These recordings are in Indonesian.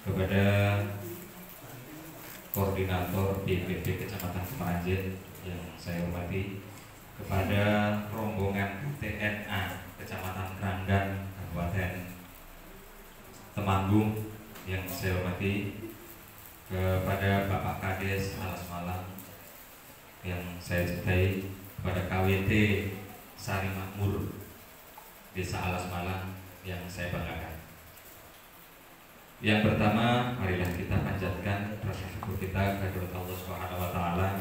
kepada Koordinator BPD Kecamatan Kemeranjen yang saya hormati, kepada rombongan TNA Kecamatan Keranggan Kabupaten Temanggung yang saya hormati, kepada Bapak Kades Alas Malang yang saya cintai, kepada KWT Sari Makmur Desa Alas Malang yang saya banggakan. Yang pertama, marilah kita panjatkan rasa syukur kita kepada Allah Subhanahu wa taala,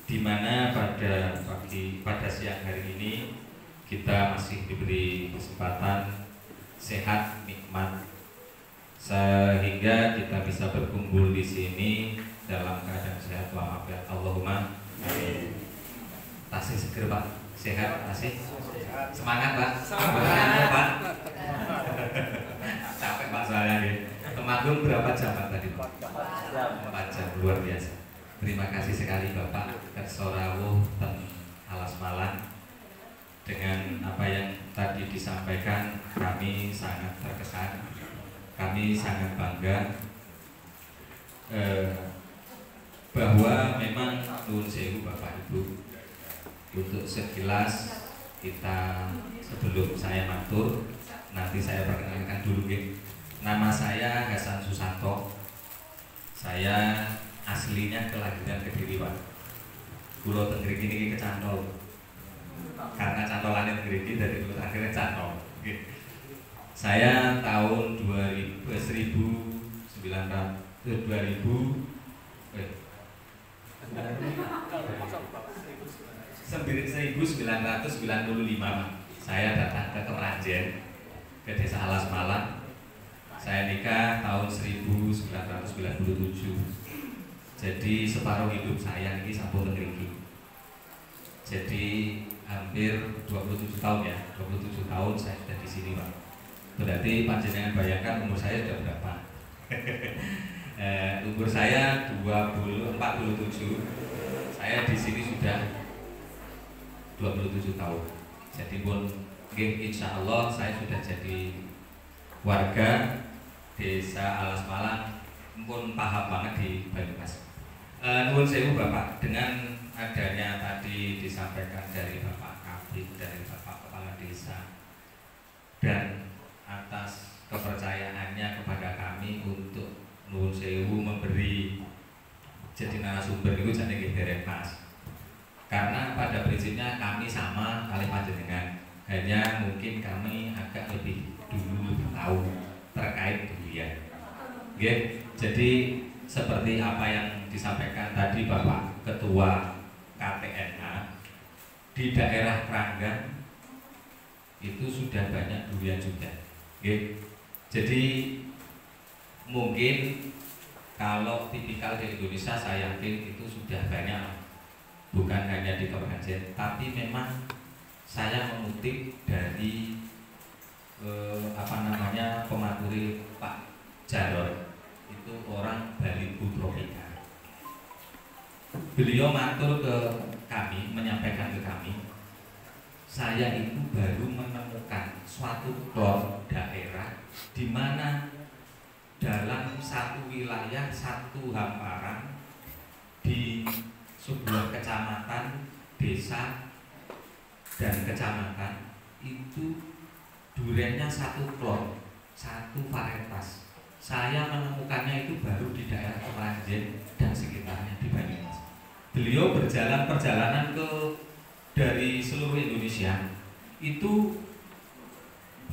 di mana pada siang hari ini kita masih diberi kesempatan sehat, nikmat, sehingga kita bisa berkumpul di sini dalam keadaan sehat walafiat. Allahumma amin. Tasih seger Pak, sehat tasih. Semangat Pak. Semangat Pak. Capek Pak saya nih. Temanggung berapa jam Pak tadi Pak? 4 jam, luar biasa. Terima kasih sekali Bapak Kersorawuh ten Alas Malang. Dengan apa yang tadi disampaikan, kami sangat terkesan, kami sangat bangga bahwa memang nuwun sewu Bapak Ibu. Untuk sekilas kita, sebelum saya matur, nanti saya perkenalkan dulu gitu. Nama saya Hasan Susanto. Saya aslinya kelahiran Kediri Pak. Kulo teng mriki niki kecantol. Karena cantolannya teng mriki dari dulu akhirnya cantol. Saya tahun 1995 saya datang ke Kemeranjen, ke Desa Alas Malang. Saya nikah tahun 1997. Jadi separuh hidup saya ini sampun teng mriki. Jadi hampir 27 tahun ya, 27 tahun saya sudah di sini Pak. Berarti panjenengan bayangkan umur saya sudah berapa? Umur saya 47. Saya di sini sudah 27 tahun. Jadi pun insya Allah saya sudah jadi warga Desa Alas Malang, pun paham banget di Banyumas. Nuwun sewu Bapak, dengan adanya tadi disampaikan dari Bapak Kabid, dari Bapak Kepala Desa, dan atas kepercayaannya kepada kami untuk nuwun sewu memberi jadi narasumber itu jadi derek Mas. Karena pada prinsipnya kami sama kali panjenengan, hanya mungkin kami agak lebih tahu terkait durian. Jadi seperti apa yang disampaikan tadi Bapak Ketua KTNA, di daerah Keranggan itu sudah banyak durian juga. Jadi mungkin kalau tipikal di Indonesia saya yakin itu sudah banyak, bukan hanya di Kemeranjen, tapi memang saya mengutip dari pematuri Pak Jarod, itu orang Bali Tropika. Beliau matur ke kami, menyampaikan ke kami, saya itu baru menemukan suatu klon daerah di mana dalam satu wilayah, satu hamparan di sebuah kecamatan, desa, dan kecamatan itu duriannya satu klon, satu varietas. Saya menemukannya itu baru di daerah Kemeranjen dan sekitarnya di Banyumas. Beliau perjalanan dari seluruh Indonesia, itu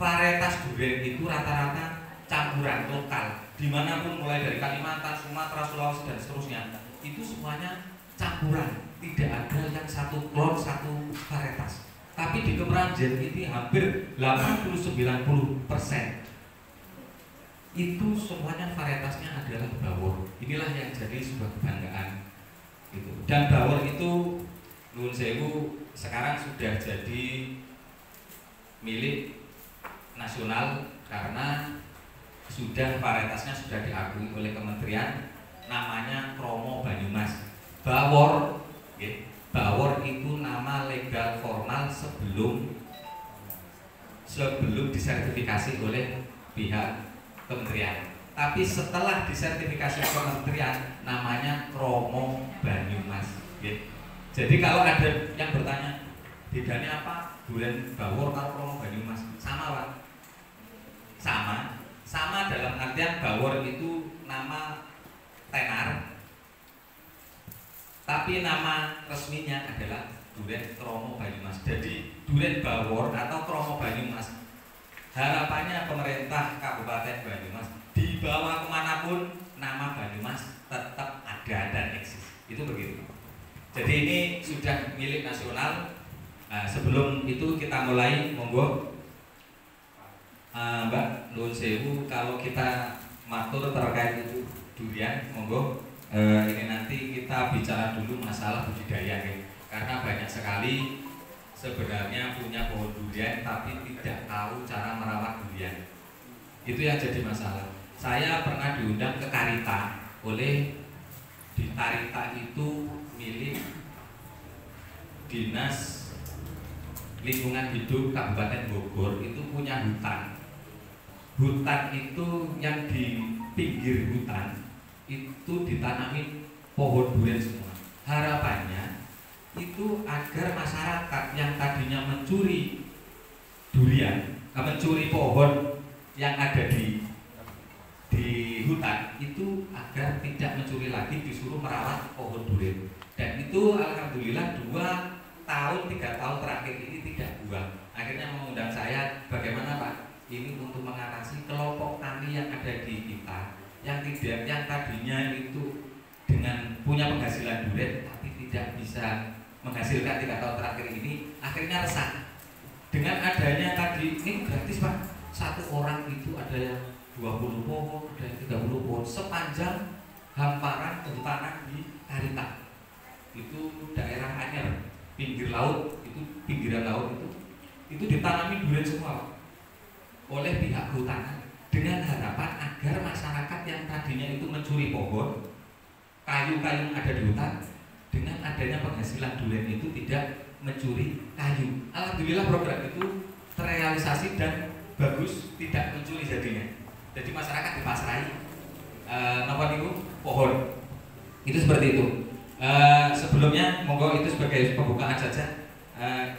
varietas durian itu rata-rata campuran lokal, dimanapun mulai dari Kalimantan, Sumatera, Sulawesi dan seterusnya, itu semuanya campuran, tidak ada yang satu klon, satu varietas. Tapi di Kemeranjen itu hampir 80-90% itu semuanya varietasnya adalah bawor. Inilah yang jadi sebuah kebanggaan itu. Dan bawor itu nuwun sewu sekarang sudah jadi milik nasional karena sudah varietasnya sudah diakui oleh kementerian, namanya Kromo Banyumas. Bawor, bawor itu nama legal formal sebelum disertifikasi oleh pihak kementerian. tapi setelah disertifikasi kementerian namanya kromo Banyumas. Jadi kalau ada yang bertanya bedanya apa durian bawor kalau kromo Banyumas, sama Pak. Sama dalam artian bawor itu nama tenar, tapi nama resminya adalah durian kromo Banyumas. Jadi durian bawor atau kromo Banyumas, harapannya pemerintah Kabupaten Banyumas dibawa kemanapun nama Banyumas tetap ada dan eksis. Itu begitu. Jadi ini sudah milik nasional. Nah, sebelum itu kita mulai, monggo Mbak Nuwun Sewu, kalau kita matur terkait itu durian, monggo ini nanti kita bicara dulu masalah budidaya ya. Karena banyak sekali sebenarnya punya pohon durian tapi tidak tahu cara merawat durian. Itu yang jadi masalah. Saya pernah diundang ke Karita oleh di Karita itu milik Dinas Lingkungan Hidup Kabupaten Bogor, itu punya hutan. Hutan itu yang di pinggir hutan itu ditanami pohon durian semua. Harapannya itu agar masyarakat yang tadinya mencuri durian, mencuri pohon yang ada di hutan itu agar tidak mencuri lagi, disuruh merawat pohon durian. Dan itu alhamdulillah 2 tahun 3 tahun terakhir ini tidak buang. Akhirnya mengundang saya, bagaimana Pak ini untuk mengatasi kelompok tani yang ada di kita yang tadinya itu dengan punya penghasilan durian tapi tidak bisa menghasilkan 3 tahun terakhir ini, akhirnya resah. Dengan adanya tadi ini gratis Pak, 1 orang itu ada yang 20 pohon, ada yang 30 pohon sepanjang hamparan kehutanan di Karita. Itu daerah Anyer, pinggir laut, itu pinggiran laut itu ditanami durian semua Pak, oleh pihak kehutanan dengan harapan agar masyarakat yang tadinya itu mencuri pohon, kayu-kayu yang ada di hutan, dengan adanya penghasilan durian itu tidak mencuri kayu. Alhamdulillah program itu terrealisasi dan bagus, tidak mencuri jadinya. Jadi masyarakat dipasrai napa niku pohon. Itu seperti itu. Sebelumnya monggo itu sebagai pembukaan saja.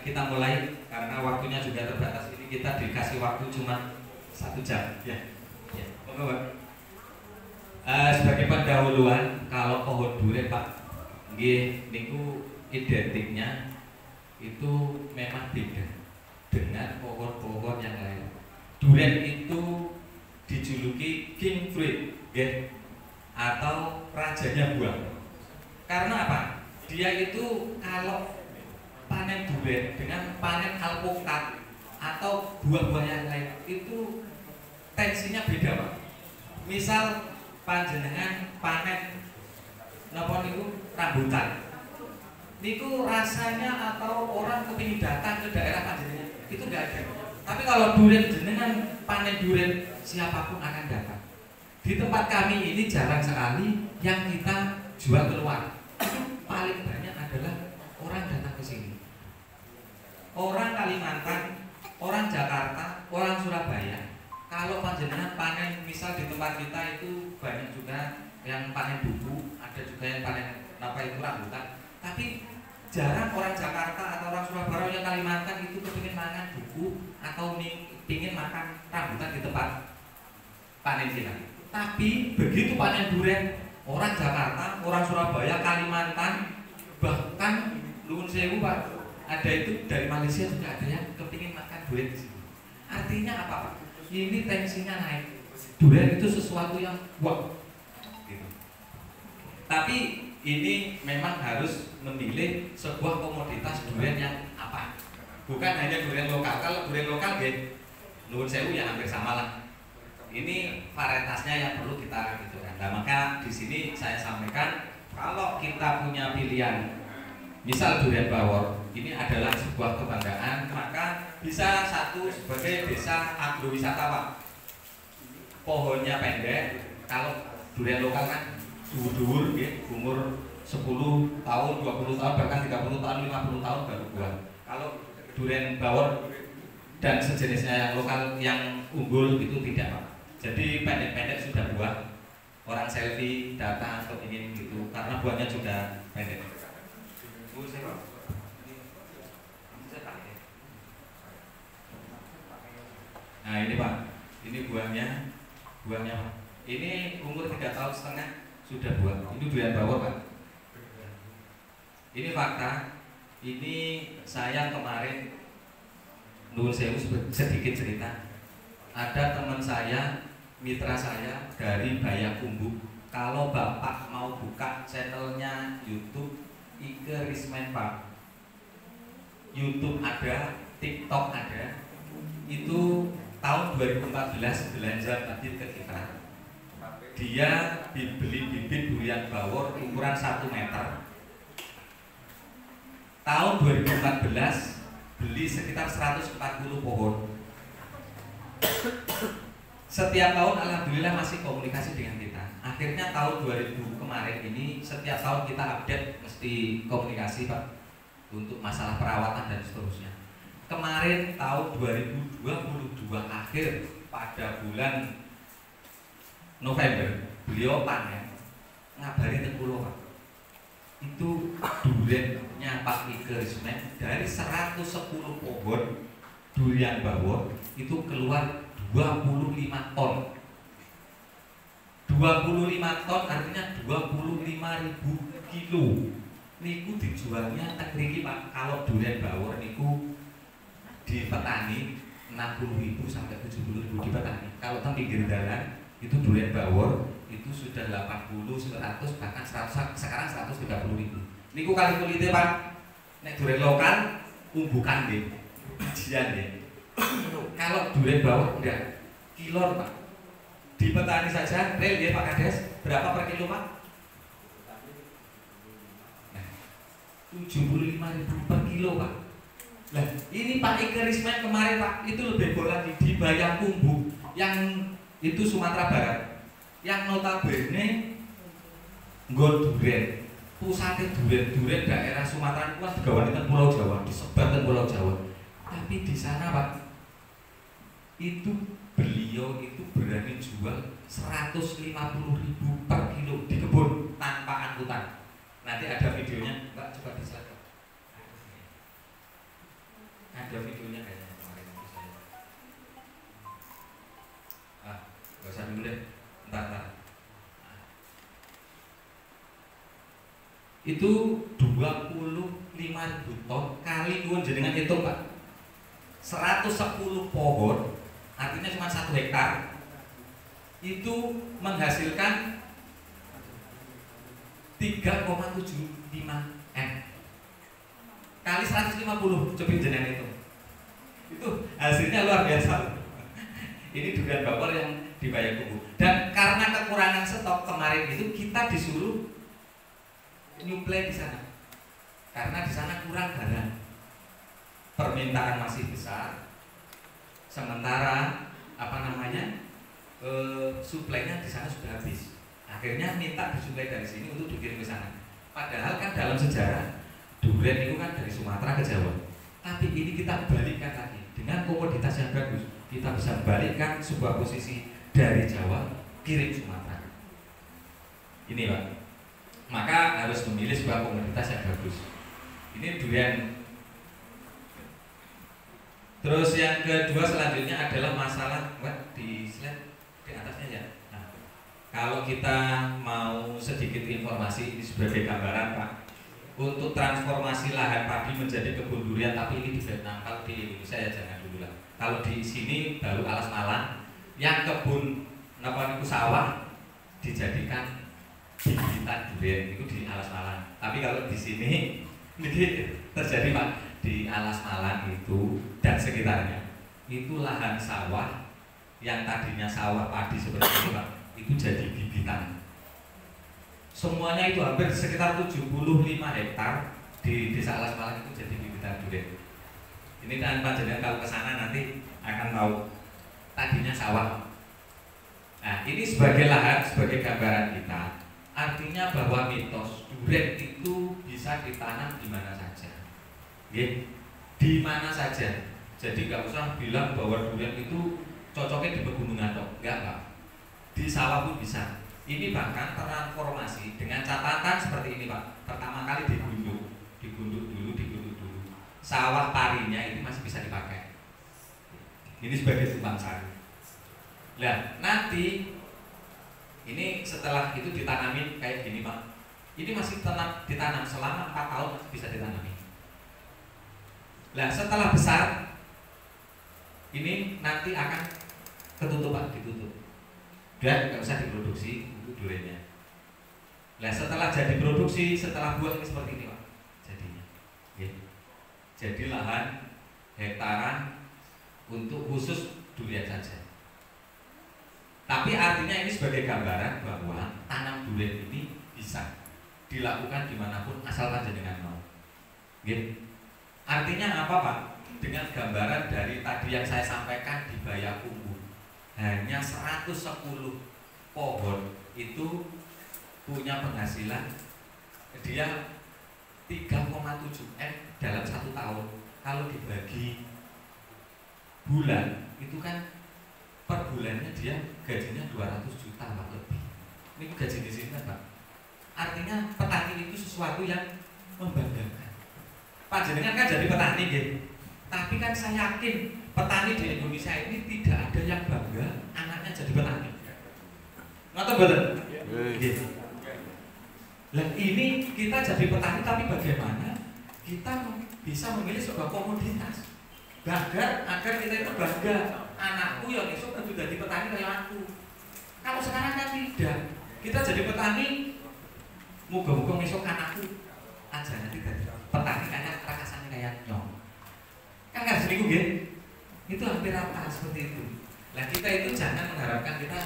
Kita mulai karena waktunya juga terbatas. Ini kita dikasih waktu cuma 1 jam. Ya. Monggo Pak. Sebagai pendahuluan, kalau pohon durian Pak, nggih niku identiknya itu memang beda dengan pohon-pohon yang lain. Durian itu dijuluki king fruit, atau rajanya buah. Karena apa? Dia itu kalau panen durian dengan panen alpukat atau buah-buah yang lain itu tensinya beda Pak. Misal panjenengan panen napa niku rambutan, niku rasanya atau orang kepingin datang ke daerah panjenengan itu enggak ada. Tapi kalau durian jenengan panen durian, siapapun akan datang. Di tempat kami ini jarang sekali yang kita jual keluar. Paling banyak adalah orang datang ke sini. Orang Kalimantan, orang Jakarta, orang Surabaya. Kalau panjenengan panen, misal di tempat kita itu banyak juga yang panen buku, ada juga yang panen apa itu rambutan. Tapi jarang orang Jakarta atau orang Surabaya yang Kalimantan itu kepingin makan buku atau ingin makan rambutan di tempat panen kita. Tapi begitu panen durian, orang Jakarta, orang Surabaya, Kalimantan, bahkan Nuwun Sewu Pak, ada itu dari Malaysia juga ada yang kepingin makan durian di sini. Artinya apa Pak? Ini tensinya naik. Durian itu sesuatu yang wah, gitu. Tapi ini memang harus memilih sebuah komoditas durian yang apa? Bukan hanya durian lokal. Kalau durian lokal, Nuwun Sewu ya hampir sama lah. Ini varietasnya yang perlu kita gitu kan. Nah, maka di sini saya sampaikan kalau kita punya pilihan, misal durian bawor, ini adalah sebuah kebanggaan, maka bisa satu sebagai desa agrowisata Pak. Pohonnya pendek, kalau durian lokal kan dhuwur-dhuwur nggih, umur 10 tahun, 20 tahun, bahkan 30 tahun, 50 tahun baru buah. Kalau durian bawor dan sejenisnya yang lokal yang unggul itu tidak Pak. Jadi pendek-pendek sudah buah. Orang selfie datang atau ingin gitu karena buahnya juga pendek. Nah ini Pak, ini buahnya Pak. Ini umur 3,5 tahun sudah buah. Ini durian bawor Pak. Ini fakta. Ini saya kemarin nuwun sewu sedikit cerita. Ada teman saya, mitra saya dari Bayakumbu. Kalau Bapak mau buka channelnya YouTube Ike Rismen Pak, YouTube ada, TikTok ada. Itu tahun 2014 belanja tadi ke kita. Dia dibeli bibit durian bawor ukuran 1 meter. Tahun 2014 beli sekitar 140 pohon. Setiap tahun alhamdulillah masih komunikasi dengan kita. Akhirnya tahun 2000 kemarin ini setiap tahun kita update mesti komunikasi Pak untuk masalah perawatan dan seterusnya. Kemarin tahun 2022 akhir pada bulan November beliau panen ngabari Tengkulo Pak. Itu duriannya Pak Ike Rismen dari 110 pohon durian bawor itu keluar 25 ton. 25 ton artinya 25.000 kilo. Niku dijualnya tak mriki Pak. Kalau durian bawor niku di petani 60.000 sampai 70.000 di petani. Kalau teng pinggir dalan itu durian bawor itu sudah 80, 100 bahkan 100 sekarang 130.000. Niku kali kulite Pak. Nek durian lokal umbukan nggih. Bijian nggih. Kalau durian bawor enggak kilor Pak. Di petani saja real ya Pak Kades berapa per kilo Pak? 75.000 per kilo Pak. Nah ini Pak Ike Rismen kemarin Pak itu lebih bola di Bayakumbu yang itu Sumatera Barat yang notabene nggon durian pusatnya durian daerah Sumatera itu kan digawan di Pulau Jawa disebar di Pulau Jawa tapi di sana Pak itu beliau itu berani jual 150.000 per kilo di kebun tanpa angkutan. Nanti ada videonya, Mbak coba di slide. Ada videonya kayaknya kemarin itu saya. Gak usah dulu deh, ntar. Itu 25.000 ton kali nuwun jenengan hitung Pak. 110 pohon artinya cuma 1 hektar itu menghasilkan 3,75 M kali 150 coba jenengan itu hasilnya luar biasa. Ini durian bawor yang di Bayakumbu dan karena kekurangan stok kemarin itu kita disuruh nyuplai di sana karena di sana kurang barang, permintaan masih besar sementara suplainya di sana sudah habis. Akhirnya minta disuplai dari sini untuk dikirim ke sana. Padahal kan dalam sejarah durian itu kan dari Sumatera ke Jawa. Tapi ini kita balikkan lagi dengan komoditas yang bagus. Kita bisa balikkan sebuah posisi dari Jawa kirim Sumatera. Ini Pak. Maka harus memilih sebuah komoditas yang bagus. Ini durian. Terus yang kedua selanjutnya adalah masalah di slide di atasnya ya. Nah, kalau kita mau sedikit informasi ini sebagai gambaran Pak, untuk transformasi lahan padi menjadi kebun durian, tapi ini di Vietnam, kalau di Indonesia ya jangan dulu lah. Kalau di sini baru Alas Malang, yang kebun sawah dijadikan bibitan durian itu di Alas Malang. Tapi kalau di sini ini terjadi Pak. Di Alas Malang itu dan sekitarnya itu lahan sawah yang tadinya sawah padi seperti ini Pak, itu jadi bibitan. Semuanya itu hampir sekitar 75 hektar di desa Alas Malang itu jadi bibitan durian. Ini dan panjenengan kalau ke sana nanti akan tahu tadinya sawah. Nah ini sebagai lahan, sebagai gambaran kita, artinya bahwa mitos durian itu bisa ditanam di mana saja. Di mana saja. Jadi nggak usah bilang bahwa durian itu cocoknya di pegunungan dong. Enggak Pak. di sawah pun bisa. Ini bahkan transformasi dengan catatan seperti ini Pak. Pertama kali digunduk dulu. Sawah parinya ini masih bisa dipakai. Ini sebagai tumpang sari. Nah, nanti ini setelah itu ditanami kayak gini Pak. Ini masih ditanam selama 4 tahun masih bisa ditanami. Nah, setelah besar ini nanti akan ketutupan, ditutup. Dan nggak usah diproduksi untuk duriannya. Nah, setelah jadi produksi, setelah buah ini seperti ini Pak. Jadinya. Ya. Jadi lahan hektaran untuk khusus durian saja. Tapi artinya ini sebagai gambaran bahwa tanam durian ini bisa dilakukan dimanapun asal panjenengan mau. Gitu. Artinya apa Pak? Dengan gambaran dari tadi yang saya sampaikan di Bayakumbuh, hanya 110 pohon itu punya penghasilan dia 3,7 M dalam 1 tahun. Kalau dibagi bulan itu kan per bulannya dia gajinya 200 juta Pak lebih. Ini gaji di sini Pak. Artinya petani itu sesuatu yang membanggakan. Panjenengan kan jadi petani gitu. Tapi kan saya yakin petani di Indonesia ini tidak ada yang bangga anaknya jadi petani. Nggak betul? Gitu. Nah ini kita jadi petani tapi bagaimana kita bisa memilih sebuah komoditas agar kita itu bangga anakku yang esok kudu jadi petani kayak aku. Kalau sekarang kan tidak. Kita jadi petani muga-muga esok anakku aja nanti jadi petani kayak rakasannya kayak nyong. Kan nggak sedikit gitu. Itu hampir rata seperti itu. Nah kita itu jangan mengharapkan kita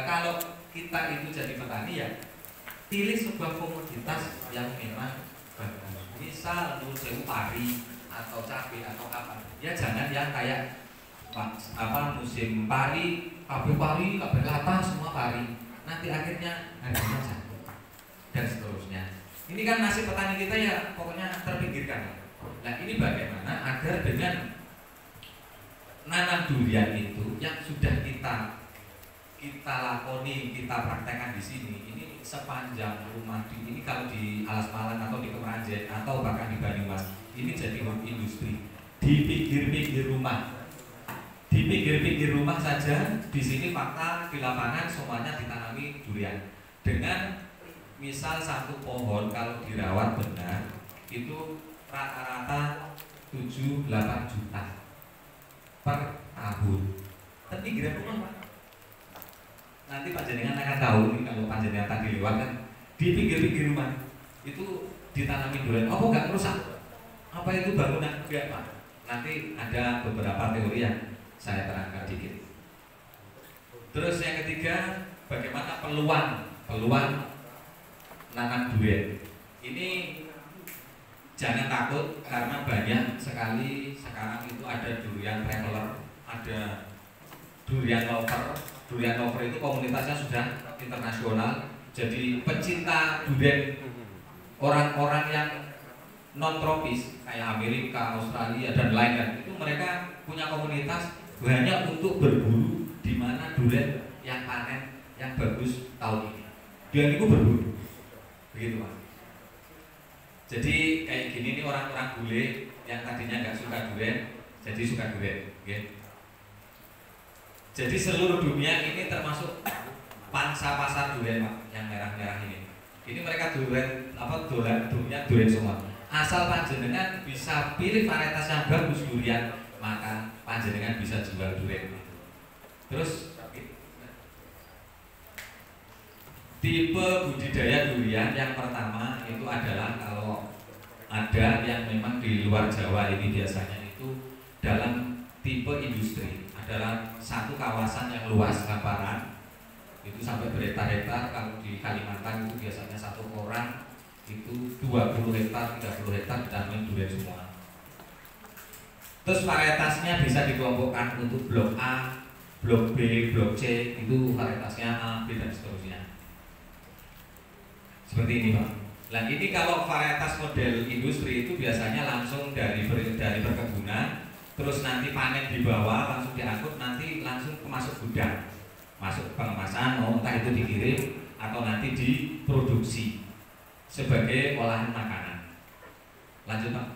kalau kita itu jadi petani ya pilih sebuah komoditas yang memang bagus. Misal sewu pari atau cabai atau apa. Ya jangan yang kayak musim pari, kabeh lata semua pari. Nanti akhirnya harganya jatuh dan seterusnya. Ini kan nasib petani kita ya pokoknya terpinggirkan. Nah ini bagaimana agar dengan nanam durian itu yang sudah kita lakoni, kita praktekkan di sini. Ini sepanjang rumah ini kalau di Alas Malang atau di Kemeranjen atau bahkan di Banyumas, ini jadi industri di pinggir-pinggir rumah. Di pinggir-pinggir rumah saja di sini fakta di lapangan semuanya ditanami durian. Dengan misal 1 pohon kalau dirawat benar itu rata-rata 7-8 juta per tahun. Tapi pinggiran rumah Pak. Nanti panjenengan akan tahu nih kalau panjenengan tadi lewat kan di pinggir-pinggir rumah itu ditanami durian. Oh nggak rusak? Apa itu bangunan? Enggak Pak. Nanti ada beberapa teori yang saya terangkan dikit. Terus yang ketiga, bagaimana peluang nanam durian. Ini jangan takut karena banyak sekali sekarang itu ada durian traveler, ada durian lover. Durian lover itu komunitasnya sudah internasional. Jadi pencinta durian orang-orang yang non tropis kayak Amerika, Australia dan lain-lain itu mereka punya komunitas hanya untuk berburu di mana durian yang panen yang bagus tahun ini. Durian itu berburu, begitu Pak. Jadi kayak gini nih orang-orang bule yang tadinya nggak suka durian, jadi suka durian. Okay? Jadi seluruh dunia ini termasuk pangsa pasar durian Pak, yang merah-merah ini. Ini mereka durian durian semua. Asal panjenengan bisa pilih varietas yang bagus durian, maka panjenengan bisa jual durian itu. Terus tipe budidaya durian yang pertama itu adalah kalau ada yang memang di luar Jawa ini biasanya itu dalam tipe industri adalah satu kawasan yang luas hamparan itu sampai berhektar-hektar. Kalau di Kalimantan itu biasanya satu orang itu 20 hektar, 30 hektar ditanami durian semua. Terus varietasnya bisa dikelompokkan untuk blok A, blok B, blok C, itu varietasnya A, B dan seterusnya. Seperti ini Pak. Nah ini kalau varietas model industri itu biasanya langsung dari perkebunan, terus nanti panen di bawah langsung diangkut, nanti langsung masuk gudang. masuk pengemasan, entah itu dikirim atau nanti diproduksi sebagai olahan makanan. Lanjut Pak.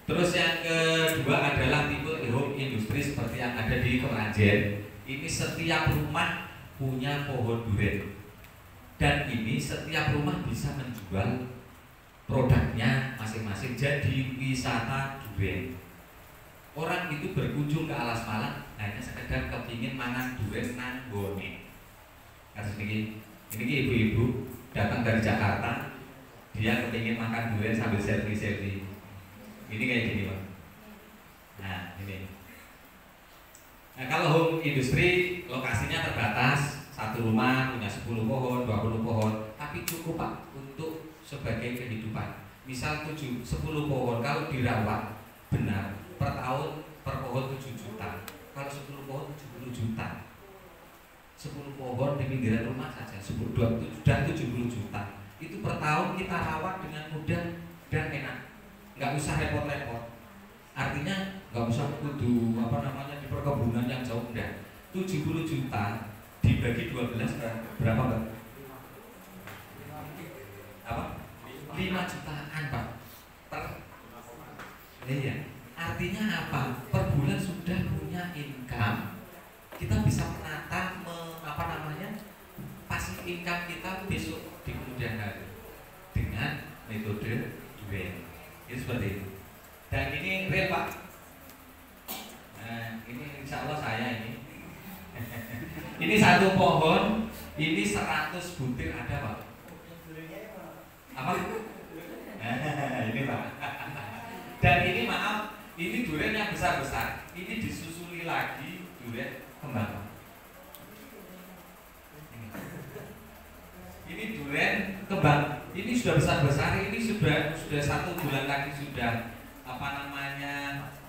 Terus yang kedua adalah tipe home industri seperti yang ada di Keranjen. Ini setiap rumah punya pohon durian, dan ini setiap rumah bisa menjual produknya masing-masing. Jadi wisata durian. Orang itu berkunjung ke Alas Malang hanya sekedar kepingin mangan durian nang gone. Kasus ini ibu-ibu datang dari Jakarta, dia kepingin makan durian sambil selfie-selfie. Ini kayak gini Pak. Nah ini. Nah kalau home industri lokasinya terbatas, satu rumah punya 10 pohon, 20 pohon, tapi cukup Pak untuk sebagai kehidupan. Misal 10 pohon kalau dirawat benar per tahun per pohon 7 juta. Kalau 10 pohon 70 juta. 10 pohon di pinggiran rumah saja 10 dan 70 juta. Itu per tahun kita rawat dengan mudah dan enak. Nggak usah repot-repot. Artinya nggak usah kudu di perkebunan yang jauh, enggak. 70 juta dibagi 12 berapa Pak? Apa? 5 jutaan Pak. Iya. Artinya apa? Per bulan sudah punya income. Kita bisa menata pasif income kita besok di kemudian hari dengan metode durian. Ini seperti itu. Dan ini real Pak. Nah, ini insya Allah saya ini. Ini satu pohon, ini 100 butir ada Pak. Apa? Ini Pak. Dan ini maaf, ini durian yang besar-besar. Ini disusuli lagi durian kembang. Ini durian kembang. Ini sudah besar-besar. Ini sudah 1 bulan lagi sudah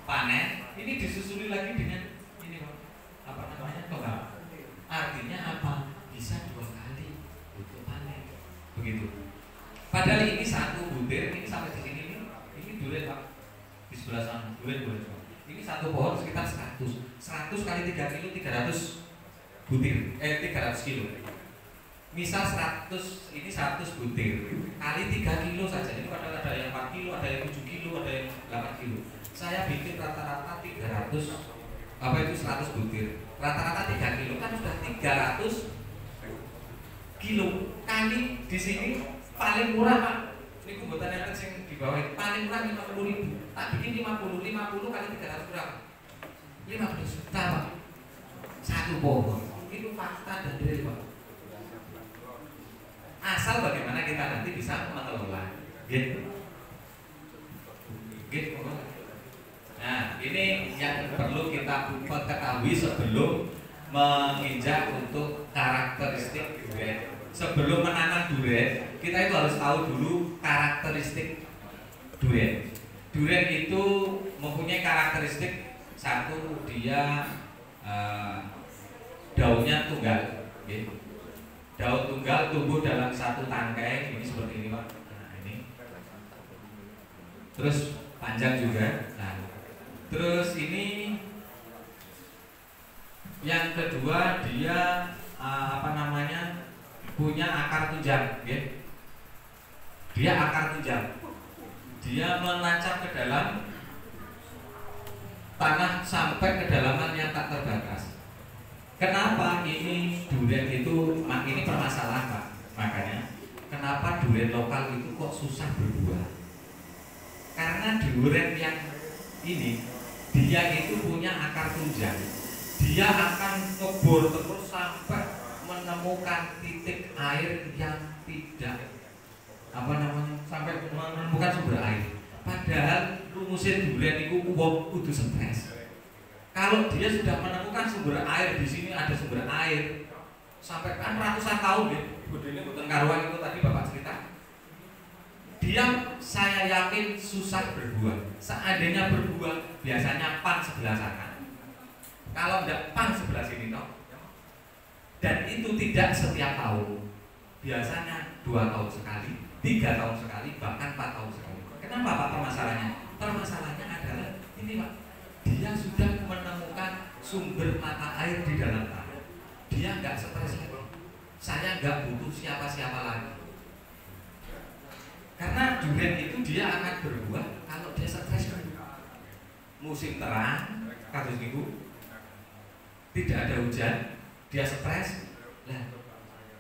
panen. Ini disusuli lagi dengan ini kembang. Artinya apa? Bisa 2 kali untuk panen. Begitu. Padahal ini 1 butir, ini sampai di sini ini durian Pak. Di sebelah sana durian. Ini 1 pohon sekitar 100 kali 3 kilo 300 butir 300 kilo. Misal 100 ini 100 butir kali 3 kilo saja. Ini padahal ada yang 4 kilo, ada yang 7 kilo, ada yang 8 kilo. Saya bikin rata-rata 100 butir. Rata-rata 3 kilo kan sudah 300 kilo kali di sini paling murah Pak. Ini kumpulan yang kecil di bawah paling murah 50.000. Tak bikin 50 kali 300 berapa? 15 juta Pak. 1 pohon. Itu fakta dan real Pak. Asal bagaimana kita nanti bisa mengelola. Gitu. Nah, ini yang perlu kita ketahui sebelum menginjak untuk karakteristik durian. Sebelum menanam durian, kita itu harus tahu dulu karakteristik durian. Durian itu mempunyai karakteristik, satu, dia daunnya tunggal, gitu. Daun tunggal tumbuh dalam 1 tangkai, ini seperti ini Pak. Nah ini, terus panjang juga. Nah, terus ini yang kedua, dia punya akar tunjang, ya. Dia akar tunjang. Dia menancap ke dalam tanah sampai kedalaman yang tak terbatas. Kenapa ini durian itu ini permasalahan Pak? Makanya kenapa durian lokal itu kok susah berbuah? Karena durian yang ini dia itu punya akar tunjang. Dia akan ngebor terus sampai menemukan titik air yang tidak sampai menemukan sumber air. Padahal rumusnya durian itu kudu stres. Kalau dia sudah menemukan sumber air, di sini ada sumber air sampai kan ratusan tahun ya. Ini bukan karuan itu tadi Bapak cerita. Dia saya yakin susah berbuah. Seandainya berbuah biasanya pan sebelah sana. Kalau enggak pan sebelah sini toh. Dan itu tidak setiap tahun. Biasanya 2 tahun sekali, 3 tahun sekali, bahkan 4 tahun sekali. Kenapa Pak permasalahannya? Permasalahannya adalah ini Pak. Dia sudah menemukan sumber mata air di dalam tanah. Dia nggak stres lagi. Saya nggak butuh siapa-siapa lagi. Karena durian itu dia akan berbuah kalau dia stres. Musim terang, kados niku tidak ada hujan, dia stres. Nah,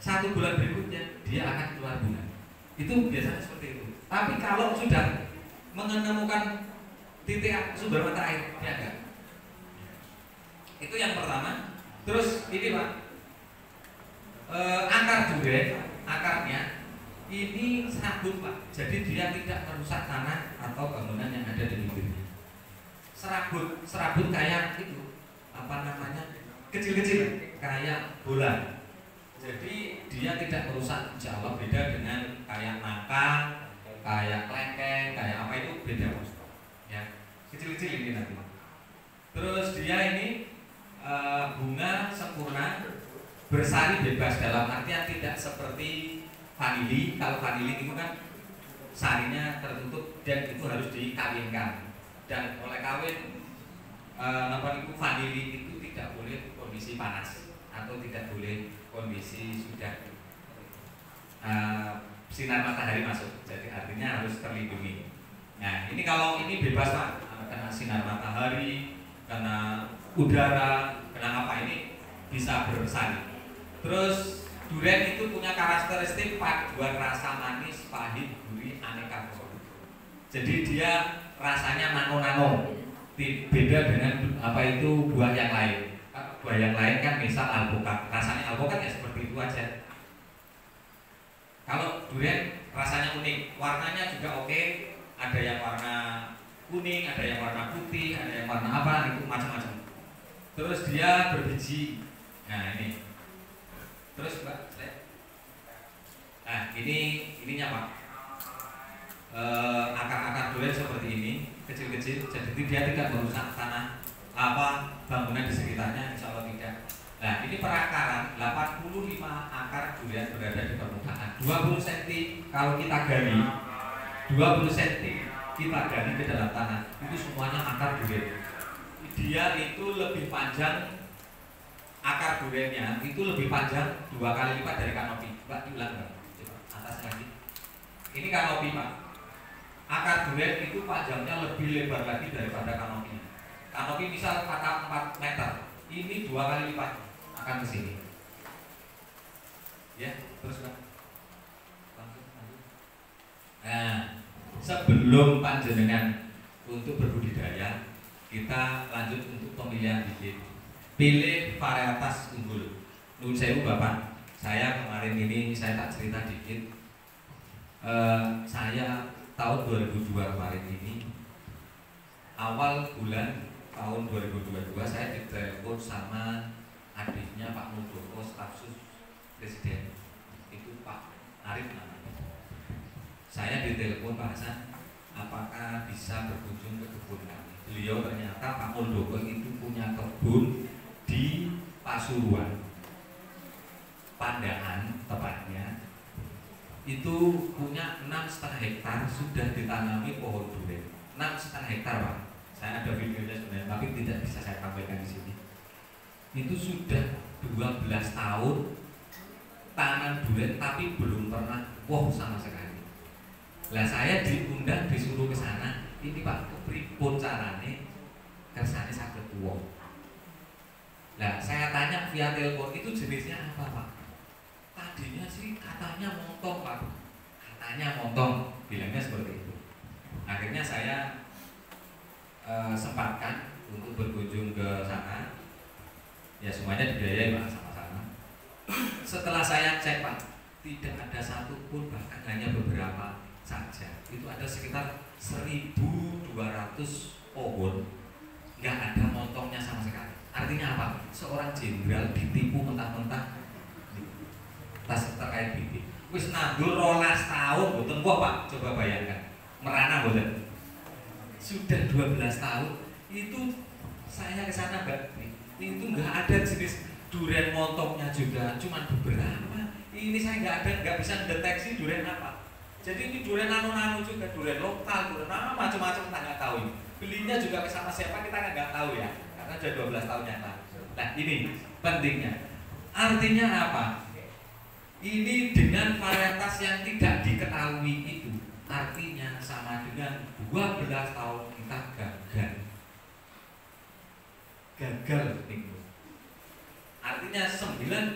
1 bulan berikutnya dia akan keluar bunga. Itu biasanya seperti itu. Tapi kalau sudah menemukan titik sumber mata air, dia enggak. Itu yang pertama. Terus ini Pak, akar durian, akarnya ini serabut Pak. Jadi dia tidak merusak tanah atau bangunan yang ada di bibirnya. Serabut kayak itu, apa namanya, kecil-kecil kayak bola. Jadi dia tidak merusak jauh, beda dengan kayak nangka, kayak kelengkeng, kayak apa itu beda ya, kecil-kecil ini nanti. Terus dia ini bunga sempurna, bersari bebas, dalam artian tidak seperti vanili. Kalau vanili itu kan sarinya tertutup dan itu harus dikawinkan, dan oleh kawin itu vanili itu tidak boleh kondisi panas atau tidak boleh kondisi sudah sinar matahari masuk, jadi artinya harus terlindungi. Nah ini kalau ini bebas Pak, kena sinar matahari, kena udara, kena apa, ini bisa bersari. Terus durian itu punya karakteristik paduan rasa manis, pahit, gurih, aneka rasa. Jadi dia rasanya nano-nano, beda dengan apa itu buah yang lain. Buah yang lain kan misal alpukat, rasanya alpukat ya seperti itu aja. Kalau durian rasanya unik, warnanya juga oke, ada yang warna kuning, ada yang warna putih, ada yang warna apa, itu macam-macam. Terus dia berbiji. Nah ini. Terus Mbak, nah ininya Pak. Akar-akar durian seperti ini, kecil-kecil, jadi dia tidak merusak tanah apa bangunan di sekitarnya, insya Allah tidak. Nah ini perakaran 85 akar durian berada di permukaan, 20 cm kalau kita gali, 20 cm kita gali ke dalam tanah, itu semuanya akar durian. Dia itu lebih panjang, akar duriannya itu lebih panjang 2 kali lipat dari kanopi. Mbak diulang Mbak, coba atas lagi. Ini kanopi Pak. Akar durian itu panjangnya lebih lebar lagi daripada kanopi. Kanopi misal kata 4 meter, ini 2 kali lipat akan ke sini. Ya, terus Pak. Nah, sebelum panjenengan untuk berbudidaya, kita lanjut untuk pemilihan bibit. Pilih varietas unggul. Nuwun sewu Bapak, saya kemarin ini saya tak cerita dikit. Saya tahun 2002 kemarin ini, awal bulan tahun 2022 saya ditelepon sama adiknya Pak Muldoko, staf sus Presiden, itu Pak Arif namanya. Saya ditelepon Pak Hasan, apakah bisa berkunjung ke kebun kami. Beliau ternyata Pak Muldoko itu punya kebun di Pasuruan, Pandaan tepatnya, itu punya 6,5 hektar sudah ditanami pohon durian. 6,5 hektar Pak. Saya ada videonya sebenarnya, tapi tidak bisa saya tampilkan di sini. Itu sudah 12 tahun tanam durian, tapi belum pernah wow sama sekali. Lah saya diundang, disuruh ke sana. Ini Pak, kepripun carane kersane saged wow. Lah saya tanya via telepon, itu jenisnya apa Pak? Tadinya sih katanya montong Pak, katanya montong, bilangnya seperti itu. Akhirnya saya sempatkan untuk berkunjung ke sana. Ya semuanya dibiayai Pak, sama-sama. Setelah saya cek Pak, tidak ada satupun, bahkan hanya beberapa saja. Itu ada sekitar 1.200 pohon, nggak ada montongnya sama sekali. Artinya apa? Seorang jenderal ditipu mentah-mentah tas terkait bibit. Wis nandur 12 tahun, boten kok Pak, coba bayangkan. Merana boten. Sudah 12 tahun, itu saya ke sana Mbak. Itu nggak ada jenis durian montongnya juga, cuma beberapa. Ini saya nggak bisa mendeteksi durian apa. Jadi ini durian nano-nano juga, durian lokal, durian macam-macam kita nggak tahu. Belinya juga ke sama siapa kita nggak tahu ya. karena sudah 12 tahun yang lalu. Nah ini pentingnya. Artinya apa? Ini dengan varietas yang tidak diketahui itu, artinya sama dengan 12 tahun kita gagal. Gagal itu. Artinya 90%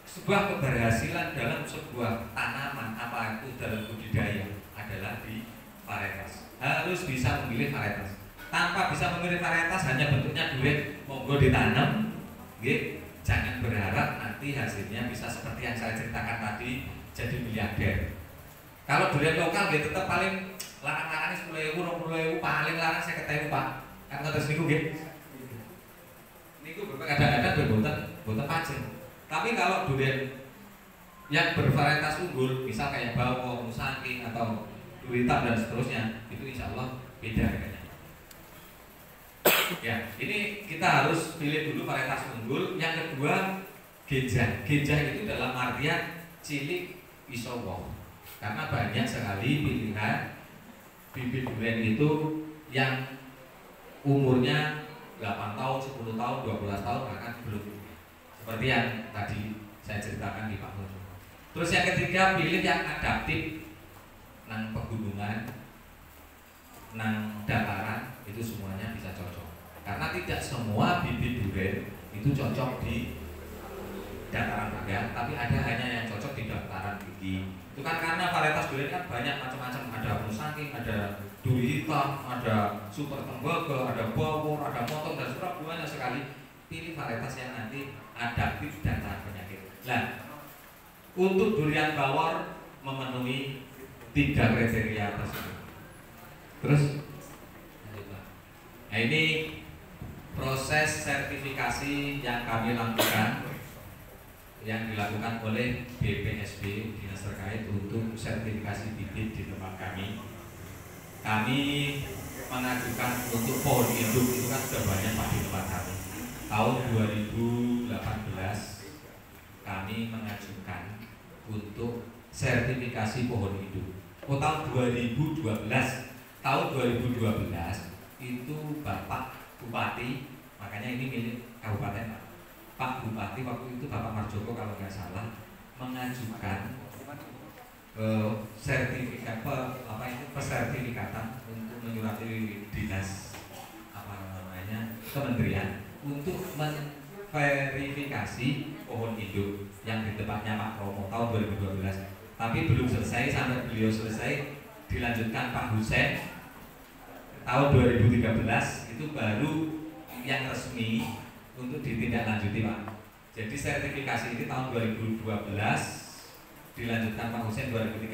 sebuah keberhasilan dalam sebuah tanaman apa itu dalam budidaya adalah di varietas. Harus bisa memilih varietas. Tanpa bisa memilih varietas hanya bentuknya duit, monggo ditanam, gitu. Jangan berharap nanti hasilnya bisa seperti yang saya ceritakan tadi jadi miliarder. Kalau durian lokal gitu tetap paling larang-larangnya 10.000, 20.000, paling larang 50.000 Pak. Kan terus niku nggih. Niku kadang-kadang boten pajeng. Tapi kalau durian yang bervarietas unggul, misal kayak bawang, musangking atau duri hitam dan seterusnya, itu insya Allah beda harganya. Ya, ini kita harus pilih dulu varietas unggul. Yang kedua, genjah. Genjah itu dalam artian cilik iso woh. Karena banyak sekali pilihan bibit durian itu yang umurnya 8 tahun, 10 tahun, 12 tahun bahkan belum. Seperti yang tadi saya ceritakan di Pak Nur. Terus yang ketiga, pilih yang adaptif nang pegunungan, nang dataran, itu semuanya bisa cocok. Karena tidak semua bibit durian itu cocok di dataran rendah, tapi ada hanya yang cocok di dataran tinggi. Itu kan karena varietas durian kan banyak macam-macam, ada musangking, ada duri hitam, ada super tembaga, ada bawor, ada motong dan sebagainya, banyak sekali. Pilih varietas yang nanti adaptif dan tahan penyakit. Nah, untuk durian bawor memenuhi 3 kriteria tersebut. Terus, nah ini proses sertifikasi yang kami lakukan, yang dilakukan oleh BPSB dinas terkait untuk sertifikasi bibit di tempat kami. Kami mengajukan untuk pohon induk itu kan sudah banyak Pak di tempat kami. Tahun 2018 kami mengajukan untuk sertifikasi pohon induk. Oh, tahun 2012 itu Bapak Bupati, makanya ini milik kabupaten Pak Bupati waktu itu Bapak Marjoko kalau nggak salah mengajukan sertifikat pesertifikatan untuk menyurati dinas kementerian untuk memverifikasi pohon induk yang di tempatnya Pak Romo tahun 2012. Tapi belum selesai, sampai beliau selesai dilanjutkan Pak Husein tahun 2013 itu baru yang resmi untuk ditindaklanjuti Pak. Jadi sertifikasi ini tahun 2012 dilanjutkan Pak Husein 2013,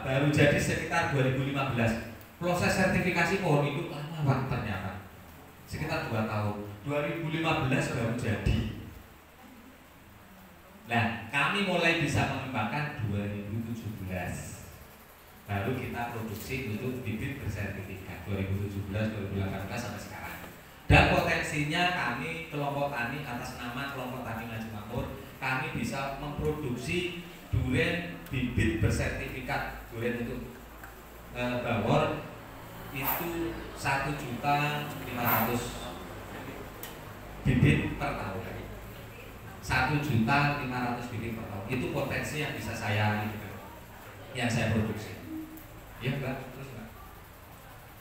baru jadi sekitar 2015. Proses sertifikasi pohon induk lama Pak ternyata sekitar 2 tahun. 2015 baru jadi. Nah, kami mulai bisa mengembangkan 2017. Baru kita produksi untuk bibit bersertifikat 2017, 2018 sampai sekarang. Dan potensinya kami kelompok tani atas nama kelompok tani Ngaju Makmur, kami bisa memproduksi durian bibit bersertifikat durian untuk bawor itu 1.500.000 bibit per tahun. 1.500.000 bibit per tahun. Itu potensi yang bisa yang saya produksi. Ya Mbak, terus Mbak.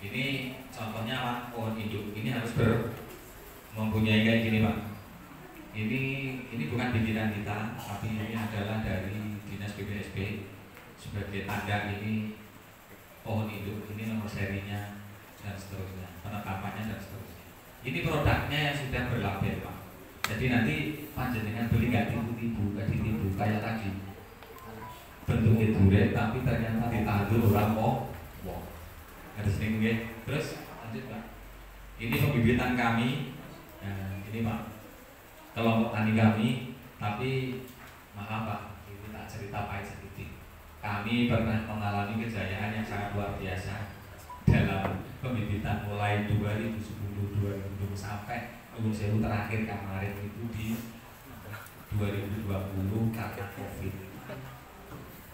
Ini contohnya Pak, pohon induk. Ini harus mempunyai kayak gini Pak. Ini bukan bikinan kita, tapi ini adalah dari dinas BPSB sebagai tanda ini pohon induk. Ini nomor serinya dan seterusnya, penetapannya dan seterusnya. Ini produknya yang sudah berlabel Pak. Jadi nanti panjenengan beli nggak ditipu kayak tadi bentuknya durian tapi ternyata ditandur orang harus nih. Terus lanjut Pak. Ini pembibitan kami. Nah, ini Pak kelompok tani kami. Tapi maaf Pak, ini tak cerita pahit sedikit. Kami pernah mengalami kejayaan yang sangat luar biasa dalam pembibitan mulai 2010-2020 sampai tahun terakhir kemarin itu di 2020 karena COVID.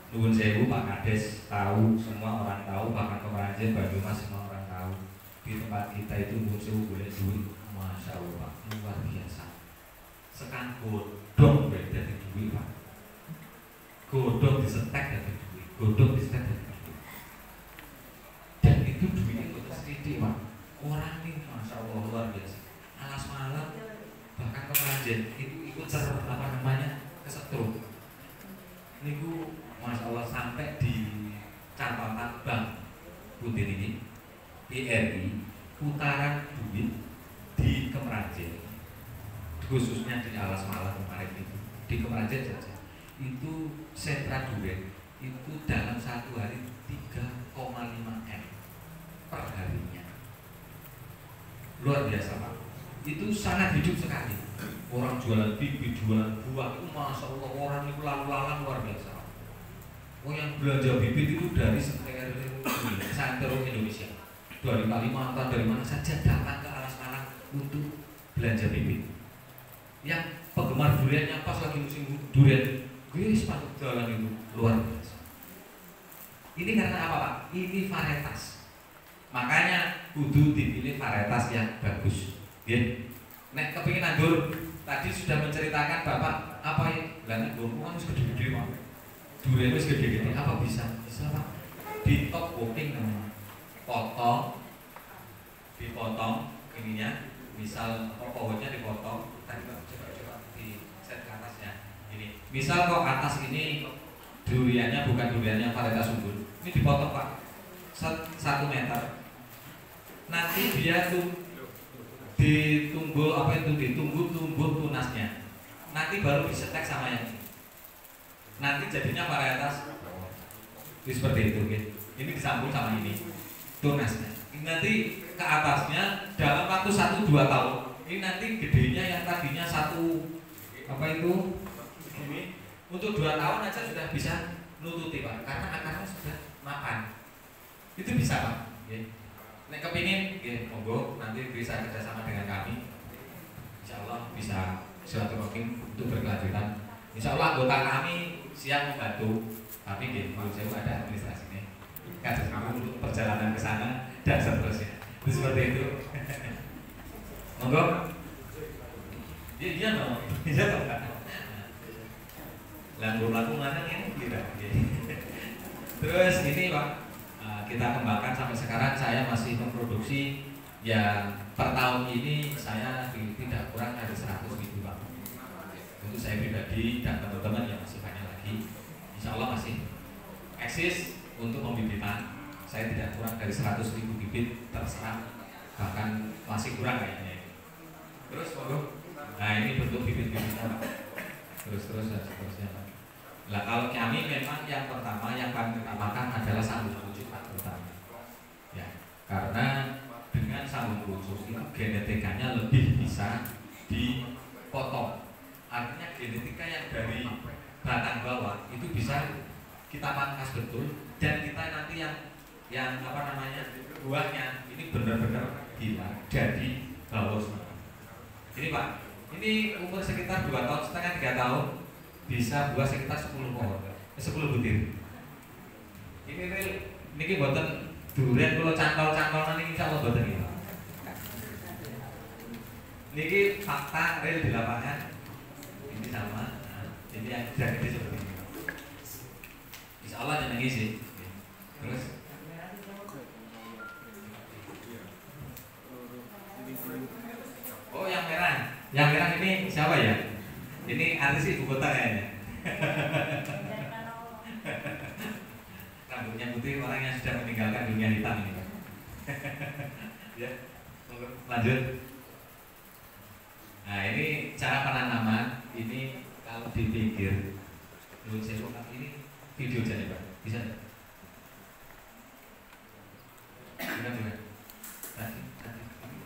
Nuwun sewu Pak Kades tahu, semua orang tahu, bahkan Kemeranjen Banyumas semua orang tahu. di tempat kita itu musuh boleh duit, masya Allah luar biasa. Sekarang godong beda dari duit Pak. Godong disetek dari duit, godong disetek dari duit. Dan itu duitnya itu sedikit Pak. Orang ini masya Allah luar biasa. Alas malam bahkan kemeranjen itu ikut apa namanya kesetrum. Niku masya Allah sampai di catatan bank Putih ini BRI putaran duit di Kemeranjen, khususnya di Alas Malang kemarin itu di Kemeranjen saja itu sentra duren itu dalam satu hari 3,5 M per harinya, luar biasa Pak. Itu sangat hidup sekali. Orang jualan bibit, jualan buah itu masya Allah orang itu lalu lalang luar biasa. Oh yang belanja bibit itu dari seantero Indonesia, dari Kalimantan, dari mana saja datang ke Alas Malang untuk belanja bibit. Yang penggemar duriannya pas lagi musim durian, gue sepatu jalan itu luar biasa. Ini karena apa Pak? Ini varietas. Makanya kudu dipilih varietas yang bagus. Ya. Nek kepingin anggur, tadi sudah menceritakan Bapak apa ya? Lah nggonku kan wis gede-gede Pak. Durian wis gede-gede, apa bisa? Bisa Pak. Di top coating namanya. Dipotong ininya, misal pohonnya dipotong, tadi coba di set ke atasnya. Ini. Misal kok atas ini duriannya bukan duriannya varietas unggul. Ini dipotong Pak. 1 meter. Nanti dia tuh ditunggu tumbuh tunasnya. Nanti baru disetek sama yang ini. Nanti jadinya varietas seperti itu gitu. Ini disambung sama ini tunasnya. Ini nanti ke atasnya dalam waktu 1-2 tahun. Ini nanti gedenya yang tadinya ini untuk 2 tahun aja sudah bisa nututi Pak, karena akarnya sudah mapan. Itu bisa Pak. Nek kepingin, monggo nanti bisa kerjasama dengan kami. Insya Allah bisa silaturahim untuk berkelanjutan. Insya Allah anggota kami siap membantu, tapi menurut saya ada administrasinya. Kasus kamu untuk perjalanan ke sana dan seterusnya. Itu seperti itu. Monggo. Iya dong. Iya dong. Lagu mana ini tidak. Terus ini Pak, kita kembangkan sampai sekarang saya masih memproduksi yang per tahun ini saya tidak kurang dari 100.000 Pak. Untuk saya pribadi dan teman-teman yang masih banyak lagi, insya Allah masih eksis untuk pembibitan. Saya tidak kurang dari 100.000 bibit terserah, bahkan masih kurang kayaknya. Terus nah ini bentuk bibit-bibitnya Pak. Terus dan seterusnya Pak. Nah kalau kami memang yang pertama yang kami utamakan adalah sambung rujuk Pak terutama. Ya, karena dengan sambung rujuk itu genetikanya lebih bisa dipotong. Artinya genetika yang dari batang bawah itu bisa kita pangkas betul, dan kita nanti yang apa namanya buahnya ini benar-benar hilang jadi bawah semua. Ini Pak, ini umur sekitar 2 tahun setengah 3 tahun bisa buah sekitar 10 pohon, 10 butir. Ini buatan durian kalau cangkol-cangkolan ini insya Allah buatan ini. Ini fakta real di lapangan. Ini sama, ini yang sudah gede seperti ini. Insya Allah jangan ngisi. Terus oh yang merah ini siapa ya? Ini artis ibu kota kayaknya. Rambutnya putih, orang yang sudah meninggalkan dunia hitam ini. Ya, lanjut. Nah ini cara penanaman. Ini kalau di pinggir dulu saya buka ini video saja Pak, bisa nggak? Bukan. Tadi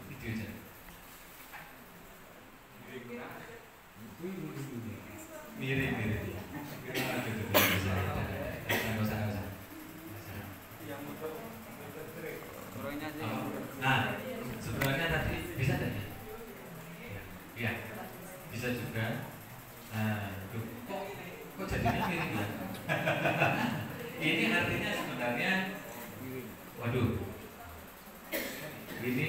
video saja. Mirip. Nah, sebenarnya tadi bisa tidak? Ya, bisa juga. Nah, kok jadinya mirip ya? Ini artinya sebenarnya, waduh, ini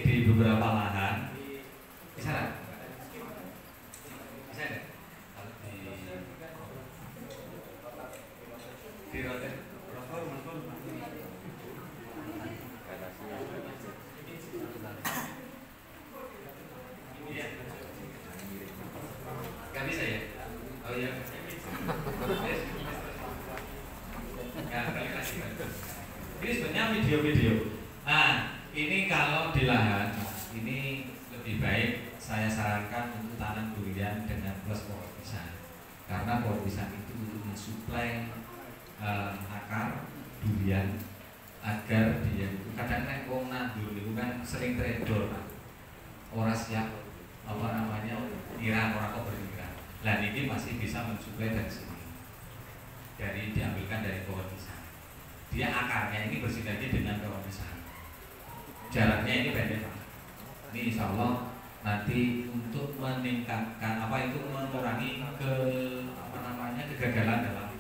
video. Nah, ini kalau di lahan, ini lebih baik saya sarankan untuk tanam durian dengan plus pohon pisang. Karena pohon pisang itu untuk mensuplai akar durian agar dia itu kadang nek wong nandur itu kan sering teredor Pak. Ora siap apa namanya nira ora kok bernira. Lah ini masih bisa mensuplai dari sini. Diambilkan dari pohon pisang. Dia akarnya ini bersinergi dengan pohon pisang. Jaraknya ini pendek Pak. Ini insya Allah nanti untuk meningkatkan mengurangi kegagalan dalam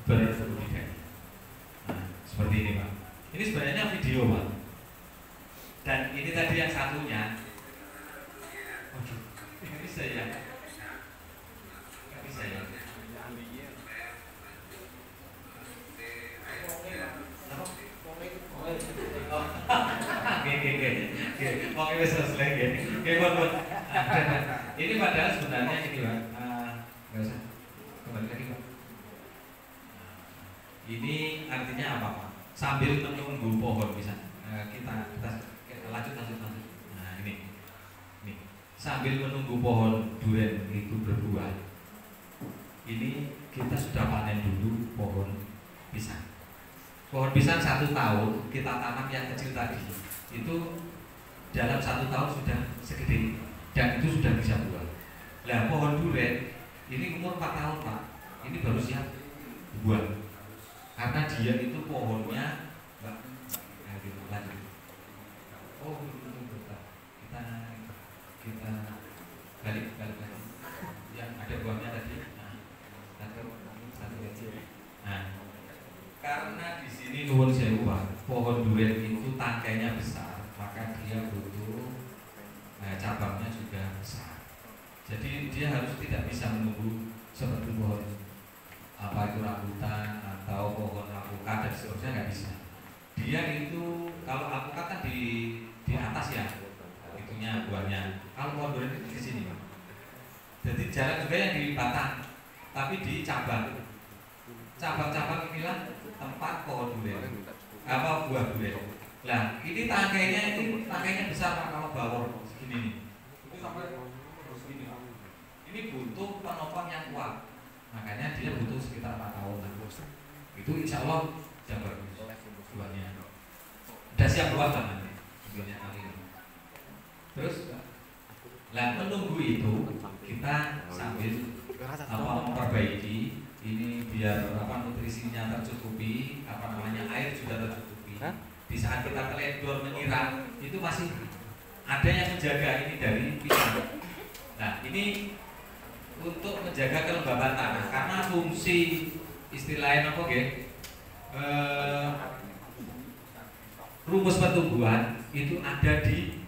berbudidaya. Nah, seperti ini Pak. Ini sebenarnya video Pak. Dan ini tadi yang satunya. Ini saya. Tapi saya. Oke, selesai. Ini padahal sebenarnya ini Pak. Nggak usah. Kembali lagi Pak. Ini artinya apa Pak? Sambil menunggu pohon bisa kita lanjut. Nah ini sambil menunggu pohon durian itu berbuah, ini kita sudah panen dulu pohon pisang. Pohon pisang 1 tahun kita tanam yang kecil tadi itu dalam 1 tahun sudah segede dan itu sudah bisa buah. Nah pohon durian ini umur 4 tahun Pak, ini baru siap buah. Karena dia itu pohonnya lanjut. Oh, kita balik lagi. Yang ada buahnya tadi. Satu kecil. Nah, karena di sini nuwun sewu Pak, pohon durian itu tangkainya besar, maka dia butuh cabangnya juga besar. Jadi dia harus tidak bisa menunggu seperti pohon itu rambutan atau pohon alpukat dan seterusnya, nggak bisa. Dia itu kalau alpukat kan di atas ya, itunya buahnya. Kalau pohon durian itu di sini Pak. Jadi jarang juga yang di batang, tapi di cabang. Cabang-cabang inilah tempat pohon durian, buah durian. Nah ini tangkainya besar Pak, kalau bawor segini nih. Itu sampai segini. Ini butuh penopang yang kuat. Makanya dia butuh sekitar 4 tahun. Itu insya Allah yang bagus buahnya. Udah siap buah kan nanti buahnya kali ini. Terus, menunggu itu kita sambil memperbaiki ini biar nutrisinya tercukupi, air sudah tercukupi. Di saat kita teledor menyiram itu masih ada yang menjaga ini dari pisang. Nah ini untuk menjaga kelembaban tanah, karena fungsi istilahnya rumus pertumbuhan itu ada di